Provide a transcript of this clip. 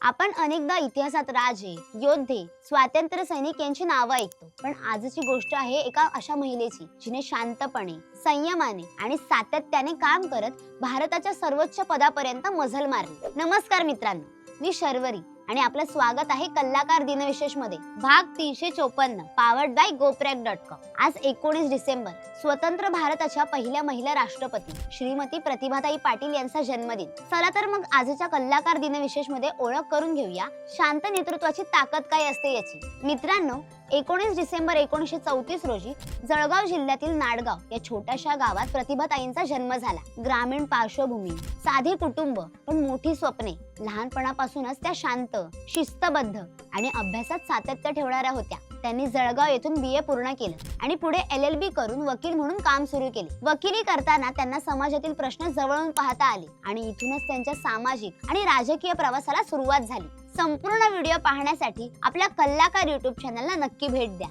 आपण अनेकदा इतिहासात राजे, योद्धे, स्वातंत्र्य सैनिक यांची नावं ऐकतो, पण आजची गोष्ट आहे एका अशा महिलेची जिने शांतपणे, संयमाने आणि सातत्याने काम करत भारताच्या सर्वोच्च पदापर्यंत मजल मारली। नमस्कार मित्रांनो, मी शर्वरी आणि आपलं स्वागत आहे कलाकार दिनविशेष मध्ये भाग 354 पावर्ड बाय gopreg.com। आज 19 डिसेंबर स्वतंत्र भारताच्या पहिल्या महिला राष्ट्रपती श्रीमती प्रतिभाताई पाटील यांचा जन्मदिन। चला तर मग आजच्या कलाकार दिनविशेष मध्ये ओळख करून घेऊया शांत नेतृत्वाची ताकद काय असते याची। मित्रांनो, 19 डिसेंबर 1934 रोजी जळगाव जिल्ह्यातील नाडगाव या छोट्याशा गावात प्रतिभाताईंचा जन्म झाला। ग्रामीण पार्श्वभूमी, साधे कुटुंब पण मोठी स्वप्ने। लहानपणापासूनच त्या शांत, शिस्तबद्ध आणि अभ्यासात सातत्य ठेवणाऱ्या होत्या। त्यांनी जळगाव येथून BA पूर्ण केलं आणि पुढे LLB करून वकील म्हणून काम सुरू केले। वकिली करताना त्यांना समाजातील प्रश्न जवळून पाहता आले आणि इथूनच त्यांच्या सामाजिक आणि राजकीय प्रवासाला सुरुवात झाली। संपूर्ण व्हिडिओ पाहण्यासाठी आपल्या कलाकार YouTube चॅनलला नक्की भेट द्या।